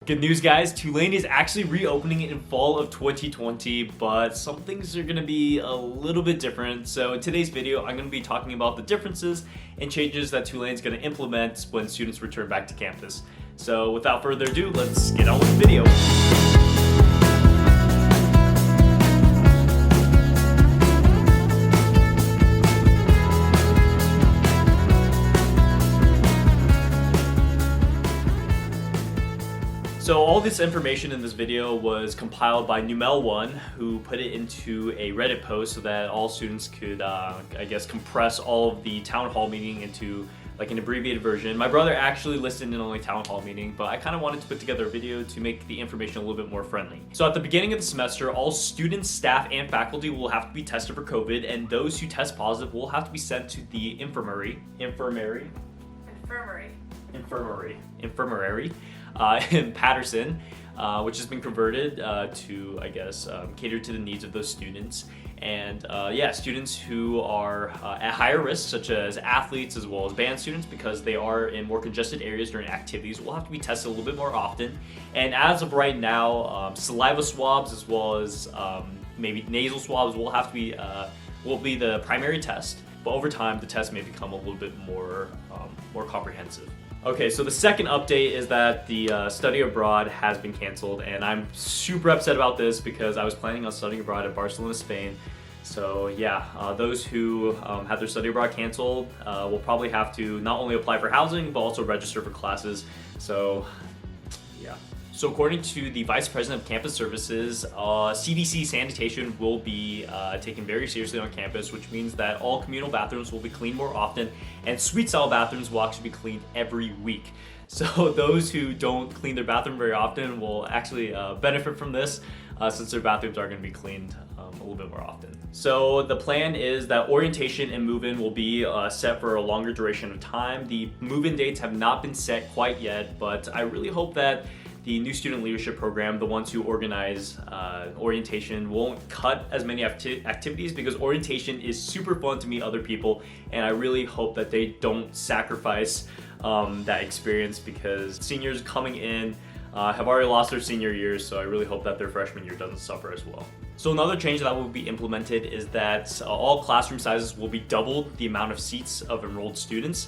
Good news, guys, Tulane is actually reopening in fall of 2020, but some things are gonna be a little bit different. So in today's video, I'm gonna be talking about the differences and changes that Tulane's gonna implement when students return back to campus. So without further ado, let's get on with the video. So all this information in this video was compiled by Numel1, who put it into a Reddit post so that all students could, I guess, compress all of the town hall meeting into like an abbreviated version. My brother actually listened in on the town hall meeting, but I kind of wanted to put together a video to make the information a little bit more friendly. So at the beginning of the semester, all students, staff, and faculty will have to be tested for COVID, and those who test positive will have to be sent to the infirmary in Patterson, which has been converted to, I guess, cater to the needs of those students. And yeah, students who are at higher risk, such as athletes as well as band students, because they are in more congested areas during activities, will have to be tested a little bit more often. And as of right now, saliva swabs as well as maybe nasal swabs will be the primary test. But over time, the test may become a little bit more comprehensive. Okay, so the second update is that the study abroad has been canceled, and I'm super upset about this because I was planning on studying abroad in Barcelona, Spain. So yeah, those who had their study abroad canceled will probably have to not only apply for housing, but also register for classes. So yeah. So according to the Vice President of Campus Services, CDC sanitation will be taken very seriously on campus, which means that all communal bathrooms will be cleaned more often, and suite-style bathrooms will actually be cleaned every week. So those who don't clean their bathroom very often will actually benefit from this, since their bathrooms are going to be cleaned a little bit more often. So the plan is that orientation and move-in will be set for a longer duration of time. The move-in dates have not been set quite yet, but I really hope that the new student leadership program, the ones who organize orientation, won't cut as many activities, because orientation is super fun to meet other people, and I really hope that they don't sacrifice that experience, because seniors coming in have already lost their senior years, so I really hope that their freshman year doesn't suffer as well. So another change that will be implemented is that all classroom sizes will be double the amount of seats of enrolled students.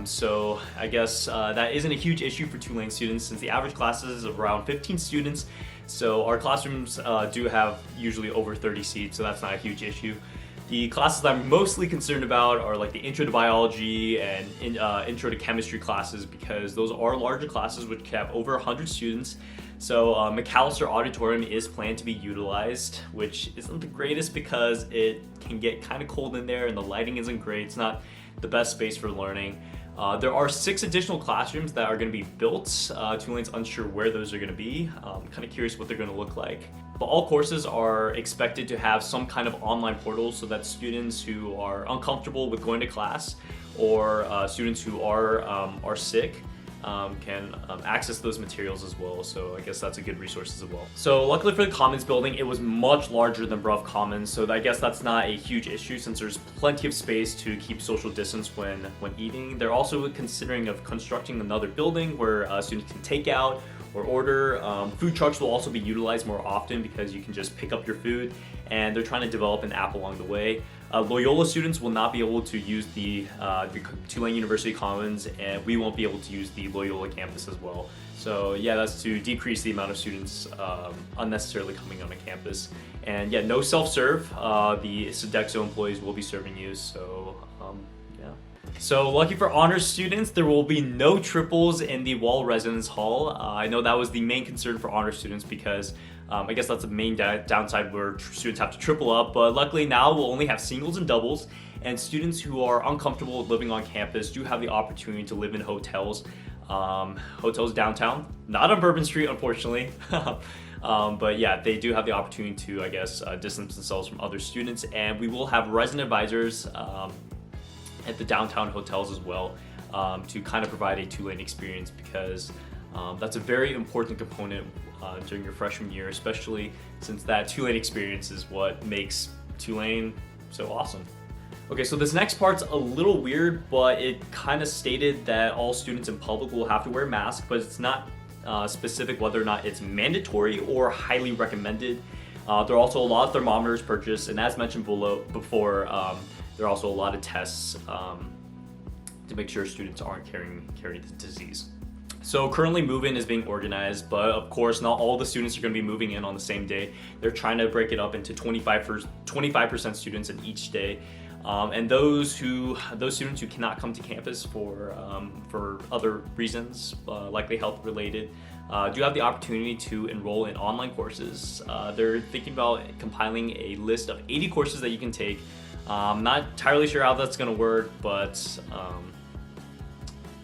So I guess that isn't a huge issue for Tulane students, since the average class is around 15 students. So our classrooms do have usually over 30 seats, so that's not a huge issue. The classes that I'm mostly concerned about are like the Intro to Biology and Intro to Chemistry classes, because those are larger classes which have over 100 students. So McAllister Auditorium is planned to be utilized, which isn't the greatest because it can get kind of cold in there and the lighting isn't great. It's not the best space for learning. There are 6 additional classrooms that are going to be built. Tulane's unsure where those are going to be. I'm kind of curious what they're going to look like. But all courses are expected to have some kind of online portal, so that students who are uncomfortable with going to class, or students who are sick, can access those materials as well. So I guess that's a good resource as well. So luckily for the Commons building, it was much larger than Bruff Commons, so I guess that's not a huge issue, since there's plenty of space to keep social distance when eating. They're also considering of constructing another building where students can take out or order. Food trucks will also be utilized more often, because you can just pick up your food, and they're trying to develop an app along the way. Loyola students will not be able to use the Tulane University Commons, and we won't be able to use the Loyola campus as well. So yeah, that's to decrease the amount of students unnecessarily coming on a campus. And yeah, no self-serve. The Sodexo employees will be serving you, so yeah. So lucky for honors students, there will be no triples in the Wall Residence Hall. I know that was the main concern for honors students, because I guess that's the main downside where students have to triple up, but luckily now we'll only have singles and doubles, and students who are uncomfortable with living on campus do have the opportunity to live in hotels. Hotels downtown, not on Bourbon Street, unfortunately. But yeah, they do have the opportunity to, I guess, distance themselves from other students, and we will have resident advisors at the downtown hotels as well, to kind of provide a Tulane experience, because that's a very important component during your freshman year, especially since that Tulane experience is what makes Tulane so awesome. Okay, so this next part's a little weird, but it kind of stated that all students in public will have to wear masks, but it's not specific whether or not it's mandatory or highly recommended. There are also a lot of thermometers purchased, and as mentioned before, there are also a lot of tests to make sure students aren't carrying the disease. So currently move-in is being organized, but of course not all the students are going to be moving in on the same day. They're trying to break it up into 25% students in each day. And those students who cannot come to campus for other reasons, likely health related, do have the opportunity to enroll in online courses. They're thinking about compiling a list of 80 courses that you can take. I'm not entirely sure how that's going to work, but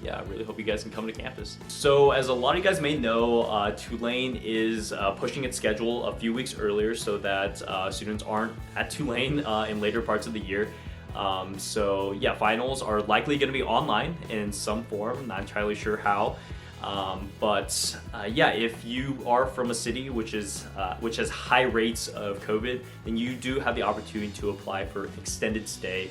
yeah, I really hope you guys can come to campus. So as a lot of you guys may know, Tulane is pushing its schedule a few weeks earlier so that students aren't at Tulane in later parts of the year. So yeah, finals are likely going to be online in some form, not entirely sure how. But yeah, if you are from a city which has high rates of COVID, then you do have the opportunity to apply for extended stay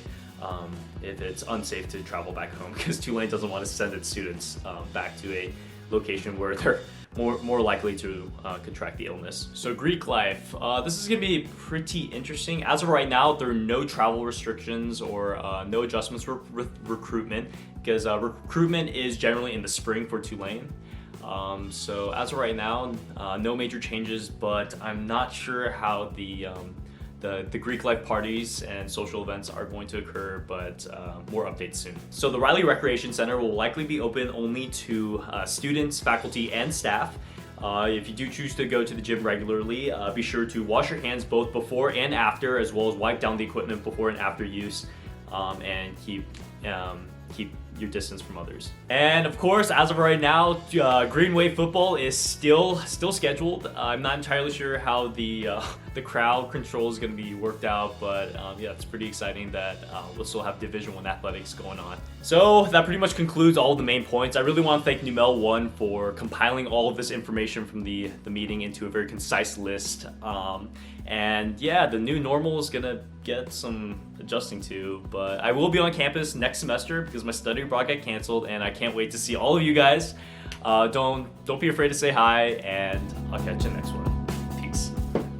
if it's unsafe to travel back home, because Tulane doesn't want to send its students back to a location where they're more likely to contract the illness. So Greek life, this is going to be pretty interesting. As of right now, there are no travel restrictions or no adjustments for recruitment, because recruitment is generally in the spring for Tulane. So as of right now, no major changes, but I'm not sure how the Greek life parties and social events are going to occur, but more updates soon. So the Riley Recreation Center will likely be open only to students, faculty, and staff. If you do choose to go to the gym regularly, be sure to wash your hands both before and after, as well as wipe down the equipment before and after use, and keep your distance from others. And of course, as of right now, Green Wave football is still scheduled. I'm not entirely sure how the crowd control is going to be worked out, but yeah, it's pretty exciting that we'll still have Division I athletics going on. So that pretty much concludes all of the main points. I really want to thank Numel 1 for compiling all of this information from the meeting into a very concise list. And yeah, the new normal is gonna get some adjusting to, but I will be on campus next semester because my study abroad got canceled, and I can't wait to see all of you guys. Don't be afraid to say hi, and I'll catch you next one.